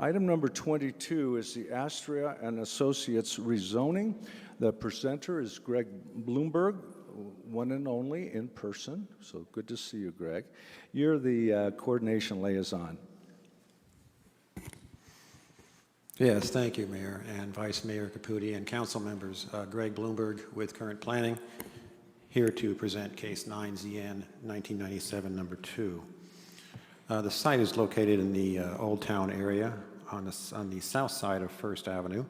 Item number 22 is the Astria and Associates rezoning. The presenter is Greg Bloomberg, one and only in person, so good to see you, Greg. You're the coordination liaison. Yes, thank you, Mayor and Vice Mayor Caputi and council members. Greg Bloomberg with Current Planning, here to present case 9ZN 1997 number 2. The site is located in the Old Town area on the south side of First Avenue,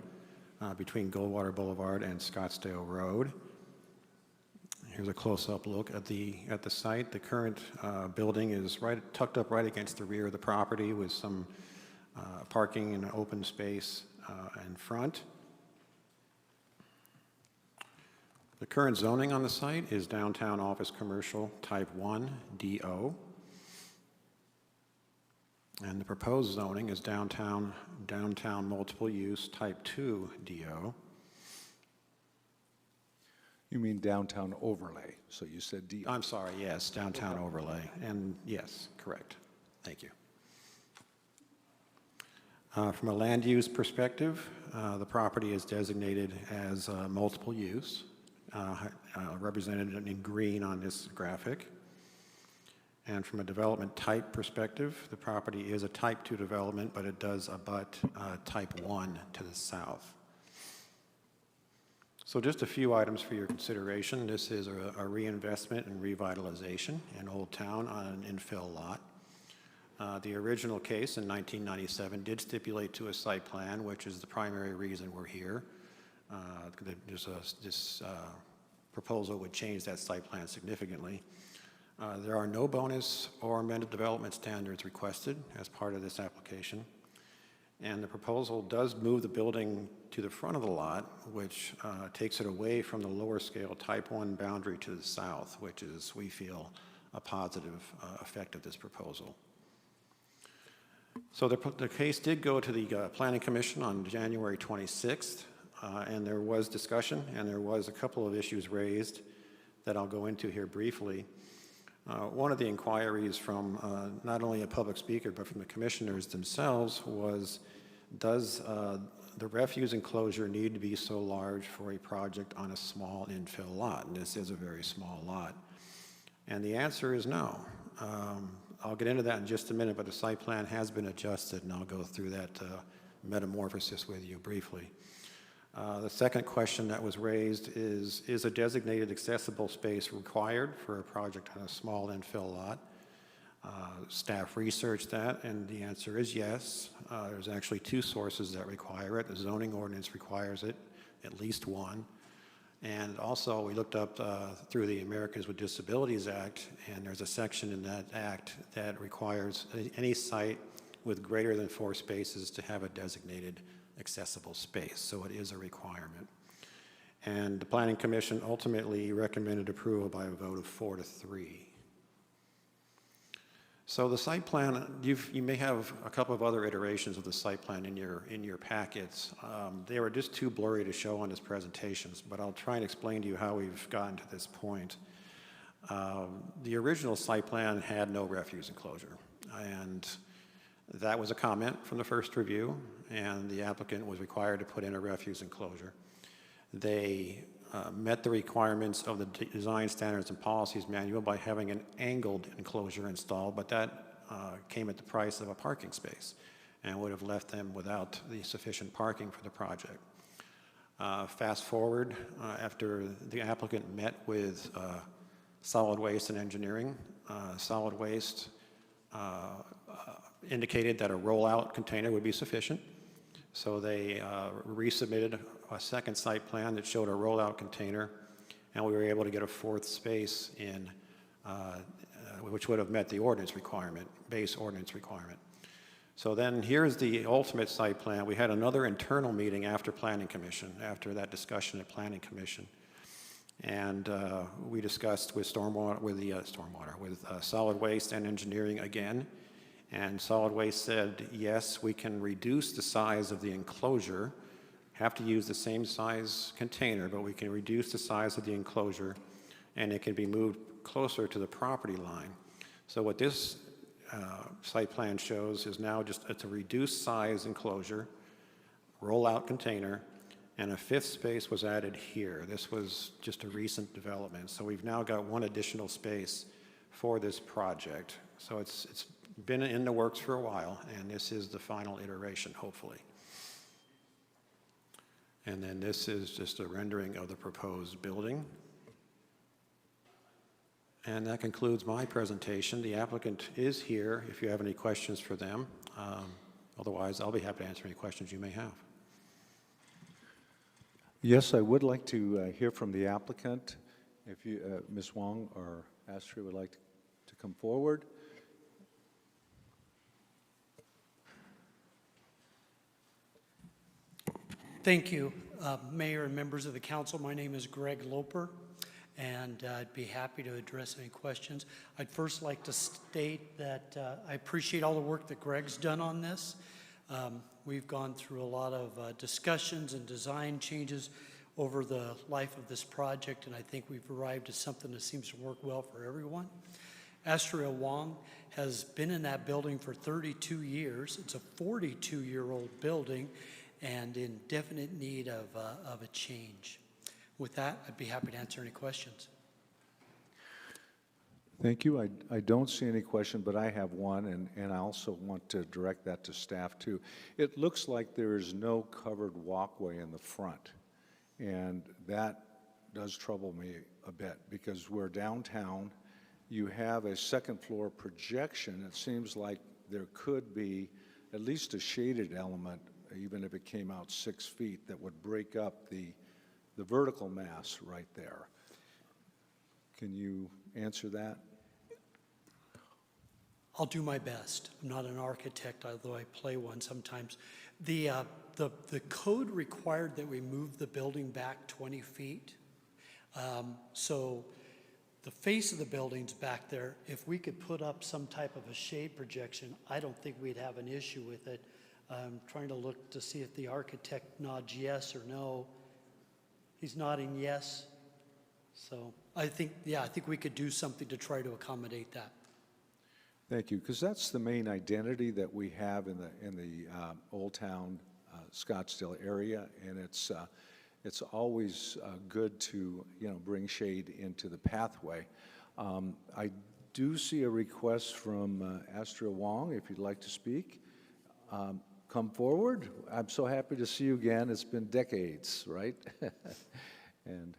between Goldwater Boulevard and Scottsdale Road. Here's a close-up look at the site. The current building is tucked up right against the rear of the property with some parking and open space in front. The current zoning on the site is downtown office commercial type 1 DO. And the proposed zoning is downtown multiple use type 2 DO. You mean downtown overlay, so you said DO. I'm sorry, yes, downtown overlay. And yes, correct. Thank you. From a land use perspective, the property is designated as multiple use, represented in green on this graphic. And from a development type perspective, the property is a type 2 development, but it does abut type 1 to the south. So just a few items for your consideration. This is a reinvestment and revitalization in Old Town on an infill lot. The original case in 1997 did stipulate to a site plan, which is the primary reason we're here. This proposal would change that site plan significantly. There are no bonus or amended development standards requested as part of this application. And the proposal does move the building to the front of the lot, which takes it away from the lower scale type 1 boundary to the south, which is, we feel, a positive effect of this proposal. So the case did go to the Planning Commission on January 26th, and there was discussion, and there was a couple of issues raised that I'll go into here briefly. One of the inquiries from not only a public speaker, but from the commissioners themselves was, does the refuse enclosure need to be so large for a project on a small infill lot? And this is a very small lot. And the answer is no. I'll get into that in just a minute, but the site plan has been adjusted, and I'll go through that metamorphosis with you briefly. The second question that was raised is a designated accessible space required for a project on a small infill lot? Staff researched that, and the answer is yes. There's actually two sources that require it. The zoning ordinance requires it, at least one. And also, we looked up through the Americans with Disabilities Act, and there's a section in that act that requires any site with greater than 4 spaces to have a designated accessible space, so it is a requirement. And the Planning Commission ultimately recommended approval by a vote of 4-3. So the site plan, you may have a couple of other iterations of the site plan in your packets. They were just too blurry to show on this presentations, but I'll try and explain to you how we've gotten to this point. The original site plan had no refuse enclosure, and that was a comment from the first review, and the applicant was required to put in a refuse enclosure. They met the requirements of the Design Standards and Policies Manual by having an angled enclosure installed, but that came at the price of a parking space and would have left them without the sufficient parking for the project. Fast forward, after the applicant met with Solid Waste and Engineering, Solid Waste indicated that a rollout container would be sufficient. So they resubmitted a second site plan that showed a rollout container, and we were able to get a 4th space in, which would have met the ordinance requirement, base ordinance requirement. So then here's the ultimate site plan. We had another internal meeting after Planning Commission, after that discussion at Planning Commission. And we discussed with Solid Waste and Engineering again. And Solid Waste said, yes, we can reduce the size of the enclosure, have to use the same size container, but we can reduce the size of the enclosure, and it can be moved closer to the property line. So what this site plan shows is now it's a reduced size enclosure, roll-out container, and a fifth space was added here. This was just a recent development, so we've now got one additional space for this project. So it's been in the works for a while, and this is the final iteration, hopefully. And then this is just a rendering of the proposed building. And that concludes my presentation. The applicant is here if you have any questions for them. Otherwise, I'll be happy to answer any questions you may have. Yes, I would like to hear from the applicant. If you, Ms. Wong or Astria would like to come forward. Thank you, Mayor and members of the council. My name is Greg Loper, and I'd be happy to address any questions. I'd first like to state that I appreciate all the work that Greg's done on this. We've gone through a lot of discussions and design changes over the life of this project, and I think we've arrived at something that seems to work well for everyone. Astria Wong has been in that building for 32 years. It's a 42-year-old building and in definite need of a change. With that, I'd be happy to answer any questions. Thank you. I don't see any question, but I have one, and I also want to direct that to staff too. It looks like there is no covered walkway in the front, and that does trouble me a bit because we're downtown. You have a second floor projection. It seems like there could be at least a shaded element, even if it came out 6 feet, that would break up the vertical mass right there. Can you answer that? I'll do my best. I'm not an architect, although I play one sometimes. The code required that we move the building back 20 feet. So the face of the building's back there. If we could put up some type of a shade projection, I don't think we'd have an issue with it. I'm trying to look to see if the architect nods yes or no. He's nodding yes. So I think we could do something to try to accommodate that. Thank you, because that's the main identity that we have in the Old Town Scottsdale area, and it's always good to bring shade into the pathway. I do see a request from Astria Wong, if you'd like to speak. Come forward. I'm so happy to see you again. It's been decades, right? And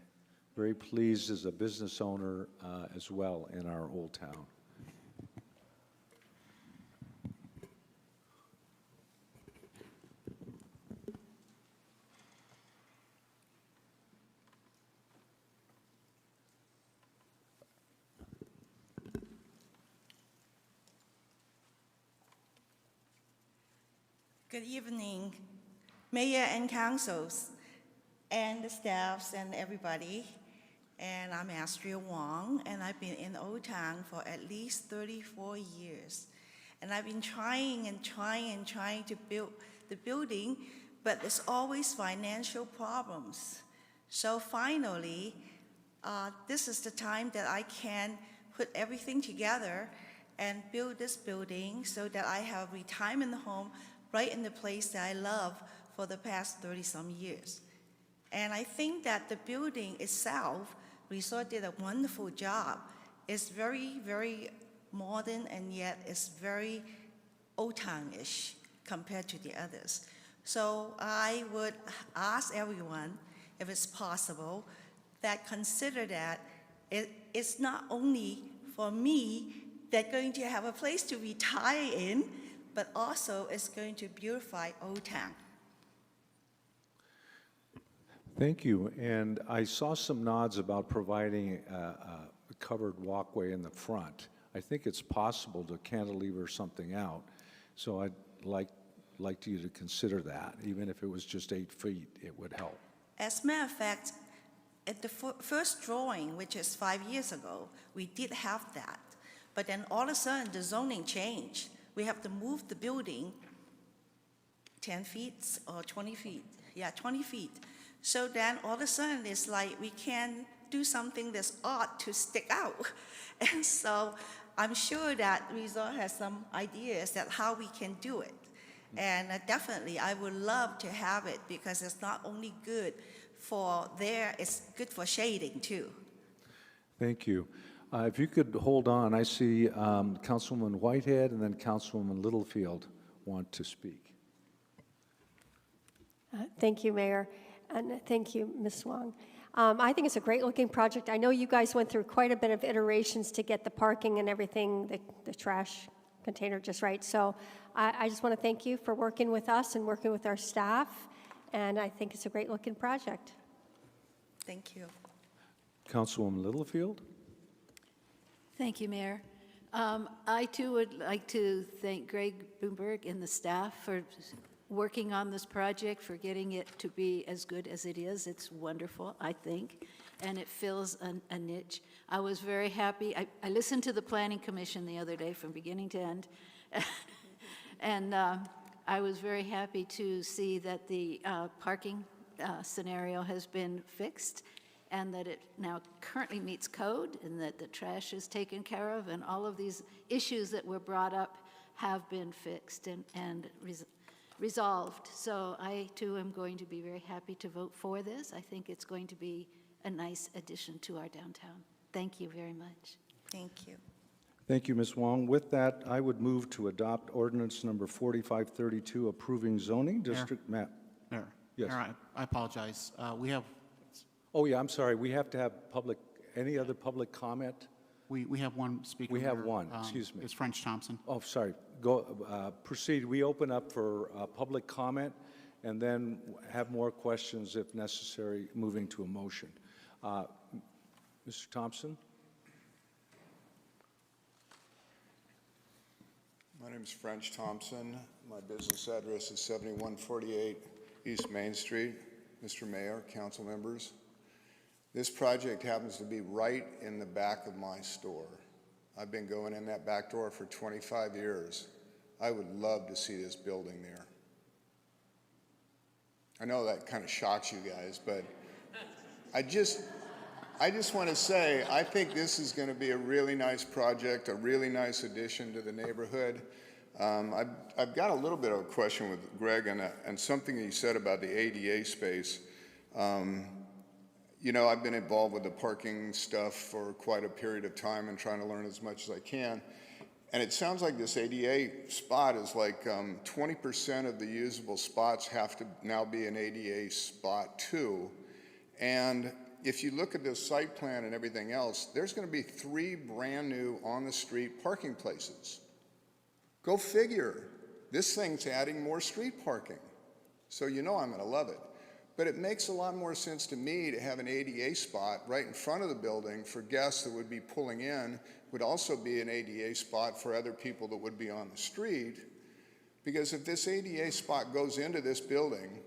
very pleased as a business owner as well in our Old Town. Good evening, Mayor and councils, and the staffs and everybody. And I'm Astria Wong, and I've been in Old Town for at least 34 years. And I've been trying to build the building, but there's always financial problems. So finally, this is the time that I can put everything together and build this building so that I have a retirement home right in the place that I love for the past 30-some years. And I think that the building itself, Resort did a wonderful job. It's very, very modern, and yet it's very Old Town-ish compared to the others. So I would ask everyone, if it's possible, that consider that it's not only for me that going to have a place to retire in, but also it's going to beautify Old Town. Thank you. And I saw some nods about providing a covered walkway in the front. I think it's possible to cantilever something out. So I'd like you to consider that. Even if it was just 8 feet, it would help. As a matter of fact, at the first drawing, which is 5 years ago, we did have that. But then all of a sudden, the zoning changed. We have to move the building 10 feet or 20 feet. Yeah, 20 feet. So then all of a sudden, it's like we can do something that's odd to stick out. And so I'm sure that resort has some ideas that how we can do it. And definitely, I would love to have it because it's not only good for there, it's good for shading too. Thank you. If you could hold on, I see Councilwoman Whitehead and then Councilwoman Littlefield want to speak. Thank you, Mayor, and thank you, Ms. Wong. I think it's a great-looking project. I know you guys went through quite a bit of iterations to get the parking and everything, the trash container just right. So I just want to thank you for working with us and working with our staff, and I think it's a great-looking project. Thank you. Councilwoman Littlefield? Thank you, Mayor. I too would like to thank Greg Bloomberg and the staff for working on this project, for getting it to be as good as it is. It's wonderful, I think, and it fills a niche. I was very happy. I listened to the Planning Commission the other day from beginning to end, and I was very happy to see that the parking scenario has been fixed, and that it now currently meets code, and that the trash is taken care of, and all of these issues that were brought up have been fixed and resolved. So I, too, am going to be very happy to vote for this. I think it's going to be a nice addition to our downtown. Thank you very much. Thank you. Thank you, Ms. Wong. With that, I would move to adopt ordinance number 4532, approving zoning district map. Mayor, Yes. Mayor, I apologize. We have I'm sorry, we have to have any other public comment? we have one speaker. We have here. one, excuse me. It's French Thompson. Oh, sorry. Go, proceed. We open up for public comment and then have more questions if necessary, moving to a motion. Mr. Thompson? My name is French Thompson. My business address is 7148 East Main Street. Mr. Mayor, council members, this project happens to be right in the back of my store. I've been going in that back door for 25 years. I would love to see this building there. I know that kind of shocks you guys, but I just want to say, I think this is going to be a really nice project, a really nice addition to the neighborhood. I've got a little bit of a question with Greg and something he said about the ADA space. You know, I've been involved with the parking stuff for quite a period of time and trying to learn as much as I can. And it sounds like this ADA spot is like 20% of the usable spots have to now be an ADA spot too. And if you look at the site plan and everything else, there's going to be 3 brand new on-the-street parking places. Go figure. This thing's adding more street parking. So you know I'm going to love it. But it makes a lot more sense to me to have an ADA spot right in front of the building for guests that would be pulling in, would also be an ADA spot for other people that would be on the street. Because if this ADA spot goes into this building,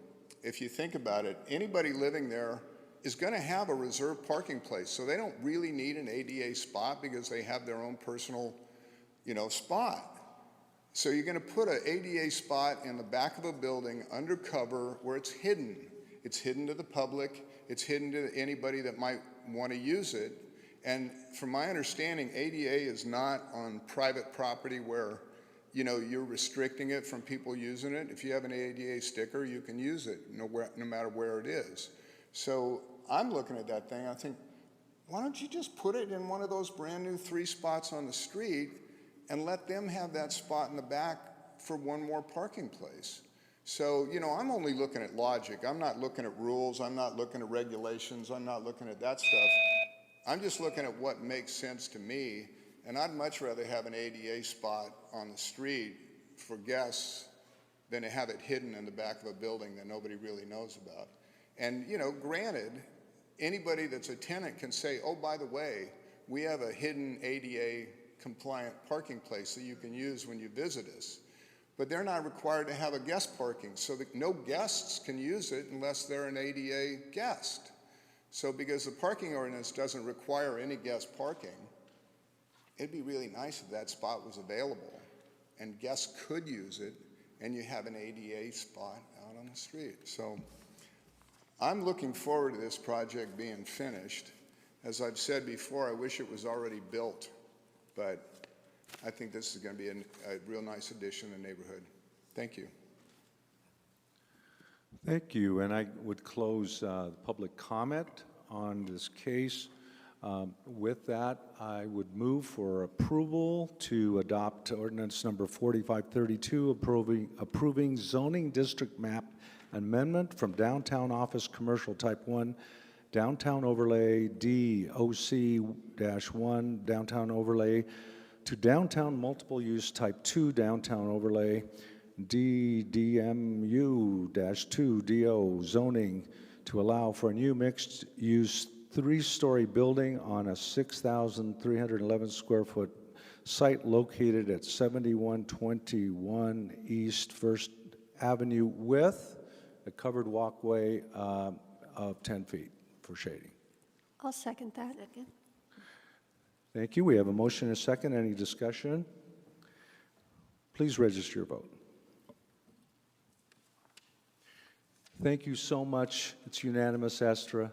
if you think about it, anybody living there is going to have a reserved parking place. So they don't really need an ADA spot because they have their own personal, spot. So you're going to put an ADA spot in the back of a building undercover where it's hidden. It's hidden to the public. It's hidden to anybody that might want to use it. And from my understanding, ADA is not on private property where, you're restricting it from people using it. If you have an ADA sticker, you can use it no matter where it is. So I'm looking at that thing. I think, why don't you just put it in one of those brand new 3 spots on the street and let them have that spot in the back for one more parking place? So, I'm only looking at logic. I'm not looking at rules. I'm not looking at regulations. I'm not looking at that stuff. I'm just looking at what makes sense to me. And I'd much rather have an ADA spot on the street for guests than to have it hidden in the back of a building that nobody really knows about. And, granted, anybody that's a tenant can say, oh, by the way, we have a hidden ADA compliant parking place that you can use when you visit us. But they're not required to have a guest parking, so that no guests can use it unless they're an ADA guest. So because the parking ordinance doesn't require any guest parking, it'd be really nice if that spot was available and guests could use it and you have an ADA spot out on the street. So I'm looking forward to this project being finished. As I've said before, I wish it was already built, but I think this is going to be a real nice addition to the neighborhood. Thank you. Thank you, and I would close public comment on this case. With that, I would move for approval to adopt ordinance number 4532, approving zoning district map amendment from downtown office commercial type 1, downtown overlay DOC-1, downtown overlay, to downtown multiple use type 2, downtown overlay, DDMU-2 DO zoning to allow for a new mixed-use 3-story building on a 6,311 square foot site located at 7121 East First Avenue with a covered walkway of 10 feet for shading. I'll second that. Second? Thank you. We have a motion and a second. Any discussion? Please register your vote. Thank you so much. It's unanimous, Astria.